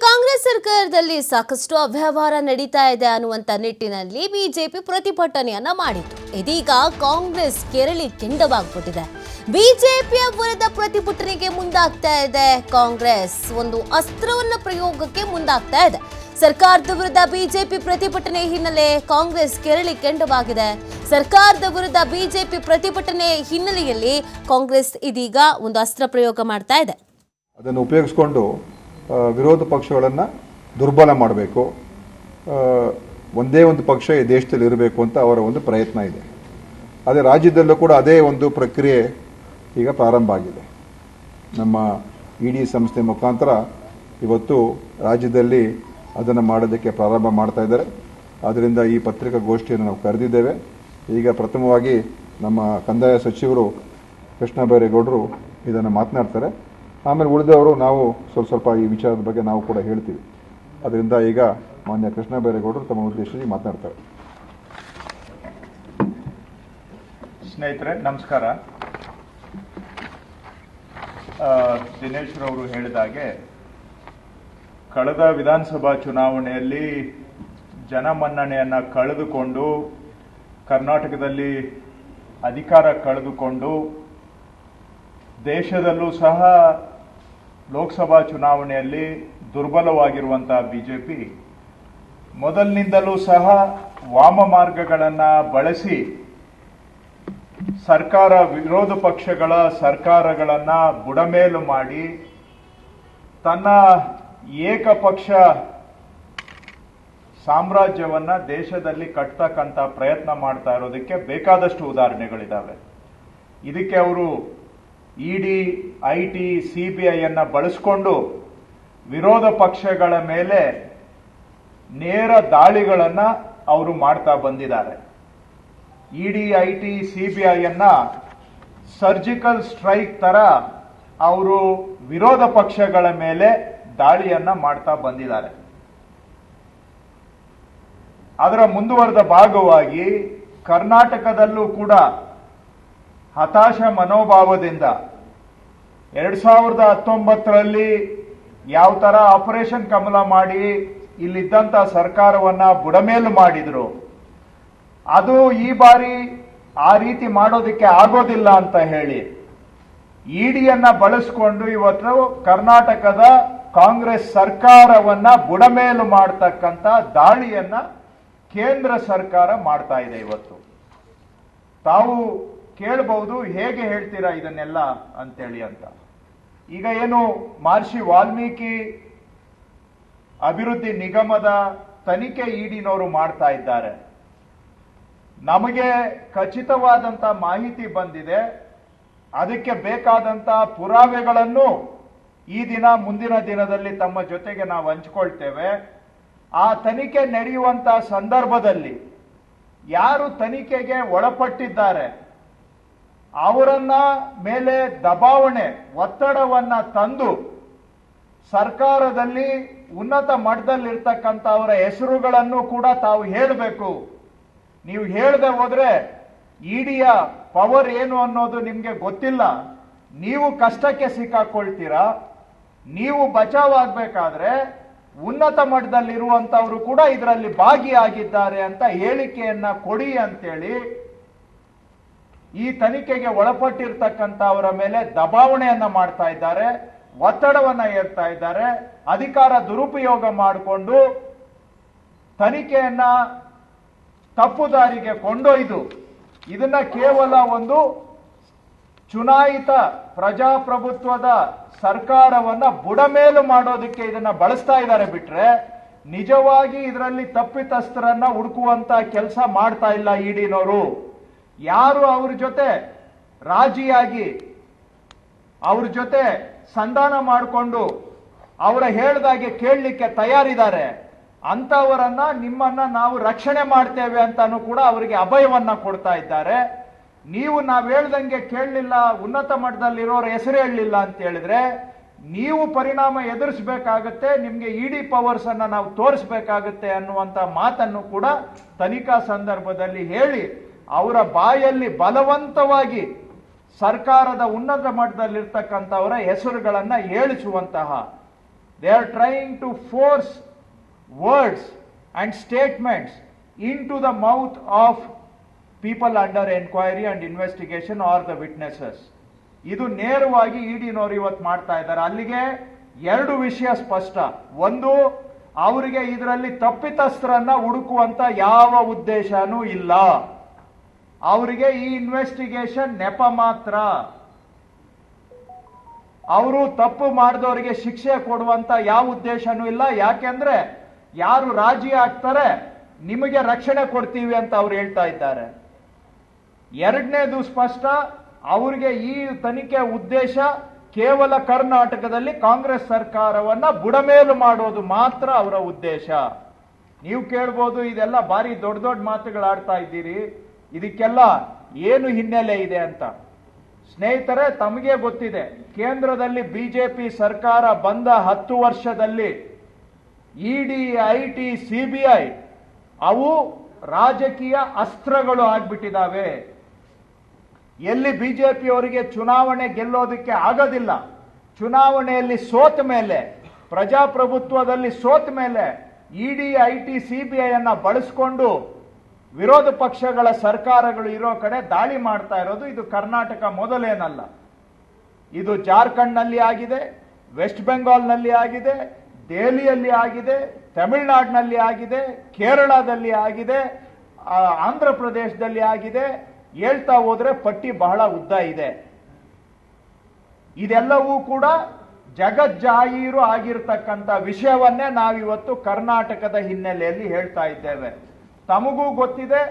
ಕಾಂಗ್ರೆಸ್ ಸರ್ಕಾರದಲ್ಲಿ ಸಾಕಷ್ಟು ಅವ್ಯವಹಾರ ನಡೀತಾ ಇದೆ ಅನ್ನುವಂತ ನಿಟ್ಟಿನಲ್ಲಿ ಬಿಜೆಪಿ ಪ್ರತಿಭಟನೆಯನ್ನ ಮಾಡಿತು. ಇದೀಗ ಕಾಂಗ್ರೆಸ್ ಕೆರಳಿ ಕೆಂಡವಾಗ್ಬಿಟ್ಟಿದೆ. ಬಿಜೆಪಿಯ ವಿರುದ್ಧ ಪ್ರತಿಭಟನೆಗೆ ಮುಂದಾಗ್ತಾ ಇದೆ. ಕಾಂಗ್ರೆಸ್ ಒಂದು ಅಸ್ತ್ರವನ್ನ ಪ್ರಯೋಗಕ್ಕೆ ಮುಂದಾಗ್ತಾ ಇದೆ. ಸರ್ಕಾರದ ವಿರುದ್ಧ ಬಿಜೆಪಿ ಪ್ರತಿಭಟನೆ ಹಿನ್ನೆಲೆ ಕಾಂಗ್ರೆಸ್ ಕೆರಳಿ ಕೆಂಡವಾಗಿದೆ. ಸರ್ಕಾರದ ವಿರುದ್ಧ ಬಿಜೆಪಿ ಪ್ರತಿಭಟನೆ ಹಿನ್ನೆಲೆಯಲ್ಲಿ ಕಾಂಗ್ರೆಸ್ ಇದೀಗ ಒಂದು ಅಸ್ತ್ರ ಪ್ರಯೋಗ ಮಾಡ್ತಾ ಇದೆ. ಅದನ್ನು ಉಪಯೋಗಿಸಿಕೊಂಡು ವಿರೋಧ ಪಕ್ಷಗಳನ್ನು ದುರ್ಬಲ ಮಾಡಬೇಕು, ಒಂದೇ ಒಂದು ಪಕ್ಷ ಈ ದೇಶದಲ್ಲಿ ಇರಬೇಕು ಅಂತ ಅವರ ಒಂದು ಪ್ರಯತ್ನ ಇದೆ. ಅದೇ ರಾಜ್ಯದಲ್ಲೂ ಕೂಡ ಅದೇ ಒಂದು ಪ್ರಕ್ರಿಯೆ ಈಗ ಪ್ರಾರಂಭ ಆಗಿದೆ. ನಮ್ಮ ಇಡಿ ಸಂಸ್ಥೆ ಮುಖಾಂತರ ಇವತ್ತು ರಾಜ್ಯದಲ್ಲಿ ಅದನ್ನು ಮಾಡೋದಕ್ಕೆ ಪ್ರಾರಂಭ ಮಾಡ್ತಾ ಇದ್ದಾರೆ. ಆದ್ದರಿಂದ ಈ ಪತ್ರಿಕಾಗೋಷ್ಠಿಯನ್ನು ನಾವು ಕರೆದಿದ್ದೇವೆ. ಈಗ ಪ್ರಥಮವಾಗಿ ನಮ್ಮ ಕಂದಾಯ ಸಚಿವರು ಕೃಷ್ಣ ಬೈರೇಗೌಡರು ಇದನ್ನು ಮಾತನಾಡ್ತಾರೆ. ಆಮೇಲೆ ಉಳಿದವರು ನಾವು ಸ್ವಲ್ಪ ಈ ವಿಚಾರದ ಬಗ್ಗೆ ನಾವು ಕೂಡ ಹೇಳ್ತೀವಿ. ಅದರಿಂದ ಈಗ ಮಾನ್ಯ ಕೃಷ್ಣ ಬೈರೇಗೌಡರು ತಮ್ಮ ಉದ್ದೇಶಿಸಿ ಮಾತನಾಡ್ತಾರೆ. ಸ್ನೇಹಿತರೆ ನಮಸ್ಕಾರ. ದಿನೇಶ್ ರವರು ಹೇಳಿದ ಹಾಗೆ ಕಳೆದ ವಿಧಾನಸಭಾ ಚುನಾವಣೆಯಲ್ಲಿ ಜನಮನ್ನಣೆಯನ್ನು ಕಳೆದುಕೊಂಡು ಕರ್ನಾಟಕದಲ್ಲಿ ಅಧಿಕಾರ ಕಳೆದುಕೊಂಡು ದೇಶದಲ್ಲೂ ಸಹ ಲೋಕಸಭಾ ಚುನಾವಣೆಯಲ್ಲಿ ದುರ್ಬಲವಾಗಿರುವಂತಹ ಬಿಜೆಪಿ ಮೊದಲಿನಿಂದಲೂ ಸಹ ವಾಮ ಮಾರ್ಗಗಳನ್ನು ಬಳಸಿ ಸರ್ಕಾರ ವಿರೋಧ ಪಕ್ಷಗಳ ಸರ್ಕಾರಗಳನ್ನು ಬುಡಮೇಲು ಮಾಡಿ ತನ್ನ ಏಕಪಕ್ಷ ಸಾಮ್ರಾಜ್ಯವನ್ನ ದೇಶದಲ್ಲಿ ಕಟ್ಟತಕ್ಕಂಥ ಪ್ರಯತ್ನ ಮಾಡ್ತಾ ಇರೋದಕ್ಕೆ ಬೇಕಾದಷ್ಟು ಉದಾಹರಣೆಗಳಿದ್ದಾವೆ. ಇದಕ್ಕೆ ಅವರು ಇಡಿ, ಐಟಿ, ಸಿಬಿಐಯನ್ನ ಬಳಸಿಕೊಂಡು ವಿರೋಧ ಪಕ್ಷಗಳ ಮೇಲೆ ನೇರ ದಾಳಿಗಳನ್ನ ಅವರು ಮಾಡ್ತಾ ಬಂದಿದ್ದಾರೆ. ಇಡಿ, ಐಟಿ, ಸಿಬಿಐಯನ್ನ ಸರ್ಜಿಕಲ್ ಸ್ಟ್ರೈಕ್ ತರ ಅವರು ವಿರೋಧ ಪಕ್ಷಗಳ ಮೇಲೆ ದಾಳಿಯನ್ನ ಮಾಡ್ತಾ ಬಂದಿದ್ದಾರೆ. ಅದರ ಮುಂದುವರೆದ ಭಾಗವಾಗಿ ಕರ್ನಾಟಕದಲ್ಲೂ ಕೂಡ ಹತಾಶ ಮನೋಭಾವದಿಂದ 2019ರಲ್ಲಿ ಯಾವ ತರ ಆಪರೇಷನ್ ಕಮಲ ಮಾಡಿ ಇಲ್ಲಿದ್ದಂತ ಸರ್ಕಾರವನ್ನ ಬುಡಮೇಲು ಮಾಡಿದ್ರು, ಅದು ಈ ಬಾರಿ ಆ ರೀತಿ ಮಾಡೋದಕ್ಕೆ ಆಗೋದಿಲ್ಲ ಅಂತ ಹೇಳಿ ಇಡಿಯನ್ನ ಬಳಸಿಕೊಂಡು ಇವತ್ತು ಕರ್ನಾಟಕದ ಕಾಂಗ್ರೆಸ್ ಸರ್ಕಾರವನ್ನ ಬುಡಮೇಲು ಮಾಡತಕ್ಕಂತ ದಾಳಿಯನ್ನ ಕೇಂದ್ರ ಸರ್ಕಾರ ಮಾಡ್ತಾ ಇದೆ. ಇವತ್ತು ತಾವು ಕೇಳಬಹುದು, ಹೇಗೆ ಹೇಳ್ತೀರಾ ಇದನ್ನೆಲ್ಲ ಅಂತೇಳಿ ಅಂತ. ಈಗ ಏನು ಮಹರ್ಷಿ ವಾಲ್ಮೀಕಿ ಅಭಿವೃದ್ಧಿ ನಿಗಮದ ತನಿಖೆ ಇಡಿನವರು ಮಾಡ್ತಾ ಇದ್ದಾರೆ. ನಮಗೆ ಖಚಿತವಾದಂತ ಮಾಹಿತಿ ಬಂದಿದೆ. ಅದಕ್ಕೆ ಬೇಕಾದಂತ ಪುರಾವೆಗಳನ್ನು ಈ ದಿನ ಮುಂದಿನ ದಿನದಲ್ಲಿ ತಮ್ಮ ಜೊತೆಗೆ ನಾವು ಹಂಚಿಕೊಳ್ತೇವೆ. ಆ ತನಿಖೆ ನಡೆಯುವಂತ ಸಂದರ್ಭದಲ್ಲಿ ಯಾರು ತನಿಖೆಗೆ ಒಳಪಟ್ಟಿದ್ದಾರೆ ಅವರನ್ನ ಮೇಲೆ ದಬಾವಣೆ, ಒತ್ತಡವನ್ನ ತಂದು ಸರ್ಕಾರದಲ್ಲಿ ಉನ್ನತ ಮಟ್ಟದಲ್ಲಿರ್ತಕ್ಕಂಥವರ ಹೆಸರುಗಳನ್ನು ಕೂಡ ತಾವು ಹೇಳಬೇಕು. ನೀವು ಹೇಳದೆ ಹೋದ್ರೆ ಇಡಿಯ ಪವರ್ ಏನು ಅನ್ನೋದು ನಿಮ್ಗೆ ಗೊತ್ತಿಲ್ಲ, ನೀವು ಕಷ್ಟಕ್ಕೆ ಸಿಕ್ಕಾಕೊಳ್ತೀರಾ. ನೀವು ಬಚಾವಾಗಬೇಕಾದ್ರೆ ಉನ್ನತ ಮಟ್ಟದಲ್ಲಿರುವಂತವರು ಕೂಡ ಇದರಲ್ಲಿ ಭಾಗಿಯಾಗಿದ್ದಾರೆ ಅಂತ ಹೇಳಿಕೆಯನ್ನ ಕೊಡಿ ಅಂತೇಳಿ ಈ ತನಿಖೆಗೆ ಒಳಪಟ್ಟಿರ್ತಕ್ಕಂಥವರ ಮೇಲೆ ದಬಾವಣೆಯನ್ನ ಮಾಡ್ತಾ ಇದ್ದಾರೆ, ಒತ್ತಡವನ್ನ ಏರ್ತಾ ಇದ್ದಾರೆ. ಅಧಿಕಾರ ದುರುಪಯೋಗ ಮಾಡಿಕೊಂಡು ತನಿಖೆಯನ್ನ ತಪ್ಪುದಾರಿಗೆ ಕೊಂಡೊಯ್ದು ಇದನ್ನ ಕೇವಲ ಒಂದು ಚುನಾಯಿತ ಪ್ರಜಾಪ್ರಭುತ್ವದ ಸರ್ಕಾರವನ್ನ ಬುಡಮೇಲು ಮಾಡೋದಕ್ಕೆ ಇದನ್ನ ಬಳಸ್ತಾ ಇದ್ದಾರೆ ಬಿಟ್ರೆ ನಿಜವಾಗಿ ಇದರಲ್ಲಿ ತಪ್ಪಿತಸ್ಥರನ್ನ ಹುಡುಕುವಂತ ಕೆಲಸ ಮಾಡ್ತಾ ಇಲ್ಲ ಇಡಿನವರು. ಯಾರು ಅವ್ರ ಜೊತೆ ರಾಜಿಯಾಗಿ ಅವ್ರ ಜೊತೆ ಸಂಧಾನ ಮಾಡಿಕೊಂಡು ಅವರ ಹೇಳ್ದಾಗೆ ಕೇಳಲಿಕ್ಕೆ ತಯಾರಿದ್ದಾರೆ ಅಂತವರನ್ನ ನಿಮ್ಮನ್ನ ನಾವು ರಕ್ಷಣೆ ಮಾಡ್ತೇವೆ ಅಂತಾನು ಕೂಡ ಅವರಿಗೆ ಅಭಯವನ್ನ ಕೊಡ್ತಾ ಇದ್ದಾರೆ. ನೀವು ನಾವ್ ಹೇಳ್ದಂಗೆ ಕೇಳಲಿಲ್ಲ, ಉನ್ನತ ಮಟ್ಟದಲ್ಲಿರೋರ ಹೆಸರು ಹೇಳಲಿಲ್ಲ ಅಂತ ಹೇಳಿದ್ರೆ ನೀವು ಪರಿಣಾಮ ಎದುರಿಸಬೇಕಾಗತ್ತೆ, ನಿಮ್ಗೆ ಇಡಿ ಪವರ್ಸ್ ಅನ್ನ ನಾವು ತೋರಿಸಬೇಕಾಗತ್ತೆ ಅನ್ನುವಂತ ಮಾತನ್ನು ಕೂಡ ತನಿಖಾ ಸಂದರ್ಭದಲ್ಲಿ ಹೇಳಿ ಅವರ ಬಾಯಲ್ಲಿ ಬಲವಂತವಾಗಿ ಸರ್ಕಾರದ ಉನ್ನತ ಮಟ್ಟದಲ್ಲಿರ್ತಕ್ಕಂಥವರ ಹೆಸರುಗಳನ್ನ ಏಳಿಸುವಂತಹ, they are trying to force words and statements into the mouth of people under enquiry and investigation or the witnesses. ಇದು ನೇರವಾಗಿ ಇಡಿನವರು ಇವತ್ತು ಮಾಡ್ತಾ ಇದ್ದಾರೆ. ಅಲ್ಲಿಗೆ ಎರಡು ವಿಷಯ ಸ್ಪಷ್ಟ. ಒಂದು, ಅವರಿಗೆ ಇದರಲ್ಲಿ ತಪ್ಪಿತಸ್ಥರನ್ನ ಹುಡುಕುವಂತ ಯಾವ ಉದ್ದೇಶನೂ ಇಲ್ಲ. ಅವರಿಗೆ ಈ ಇನ್ವೆಸ್ಟಿಗೇಷನ್ ನೆಪ ಮಾತ್ರ. ಅವರು ತಪ್ಪು ಮಾಡಿದವರಿಗೆ ಶಿಕ್ಷೆ ಕೊಡುವಂತ ಯಾವ ಉದ್ದೇಶನೂ ಇಲ್ಲ. ಯಾಕೆಂದ್ರೆ ಯಾರು ರಾಜಿ ಆಗ್ತಾರೆ ನಿಮಗೆ ರಕ್ಷಣೆ ಕೊಡ್ತೀವಿ ಅಂತ ಅವ್ರು ಹೇಳ್ತಾ ಇದ್ದಾರೆ. ಎರಡನೇದು ಸ್ಪಷ್ಟ, ಅವರಿಗೆ ಈ ತನಿಖೆ ಉದ್ದೇಶ ಕೇವಲ ಕರ್ನಾಟಕದಲ್ಲಿ ಕಾಂಗ್ರೆಸ್ ಸರ್ಕಾರವನ್ನ ಬುಡಮೇಲು ಮಾಡೋದು ಮಾತ್ರ ಅವರ ಉದ್ದೇಶ. ನೀವು ಕೇಳ್ಬೋದು, ಇದೆಲ್ಲ ಬಾರಿ ದೊಡ್ಡ ದೊಡ್ಡ ಮಾತುಗಳಾಡ್ತಾ ಇದ್ದೀರಿ, ಇದಕ್ಕೆಲ್ಲ ಏನು ಹಿನ್ನೆಲೆ ಇದೆ ಅಂತ. ಸ್ನೇಹಿತರೆ, ತಮಗೆ ಗೊತ್ತಿದೆ, ಕೇಂದ್ರದಲ್ಲಿ ಬಿಜೆಪಿ ಸರ್ಕಾರ ಬಂದ 10 ವರ್ಷದಲ್ಲಿ ಇಡಿ, ಐಟಿ, ಸಿಬಿಐ ಅವು ರಾಜಕೀಯ ಅಸ್ತ್ರಗಳು ಆಗ್ಬಿಟ್ಟಿದ್ದಾವೆ. ಎಲ್ಲಿ ಬಿಜೆಪಿಯವರಿಗೆ ಚುನಾವಣೆ ಗೆಲ್ಲೋದಕ್ಕೆ ಆಗೋದಿಲ್ಲ, ಚುನಾವಣೆಯಲ್ಲಿ ಸೋತ ಮೇಲೆ, ಪ್ರಜಾಪ್ರಭುತ್ವದಲ್ಲಿ ಸೋತ ಮೇಲೆ ಇಡಿ, ಐಟಿ, ಸಿಬಿಐ ಅನ್ನ ಬಳಸಿಕೊಂಡು ವಿರೋಧ ಪಕ್ಷಗಳ ಸರ್ಕಾರಗಳು ಇರೋ ಕಡೆ ದಾಳಿ ಮಾಡ್ತಾ ಇರೋದು ಇದು ಕರ್ನಾಟಕ ಮೊದಲೇನಲ್ಲ. ಇದು ಜಾರ್ಖಂಡ್ನಲ್ಲಿ ಆಗಿದೆ, ವೆಸ್ಟ್ ಬೆಂಗಾಲ್ನಲ್ಲಿ ಆಗಿದೆ, ದೆಹಲಿಯಲ್ಲಿ ಆಗಿದೆ, ತಮಿಳುನಾಡಿನಲ್ಲಿ ಆಗಿದೆ, ಕೇರಳದಲ್ಲಿ ಆಗಿದೆ, ಆಂಧ್ರ ಪ್ರದೇಶದಲ್ಲಿ ಆಗಿದೆ. ಹೇಳ್ತಾ ಹೋದ್ರೆ ಪಟ್ಟಿ ಬಹಳ ಉದ್ದ ಇದೆ. ಇದೆಲ್ಲವೂ ಕೂಡ ಜಗಜ್ಜಾಹೀರು ಆಗಿರ್ತಕ್ಕಂಥ ವಿಷಯವನ್ನೇ ನಾವಿವತ್ತು ಕರ್ನಾಟಕದ ಹಿನ್ನೆಲೆಯಲ್ಲಿ ಹೇಳ್ತಾ ಇದ್ದೇವೆ. ತಮಗೂ ಗೊತ್ತಿದೆ,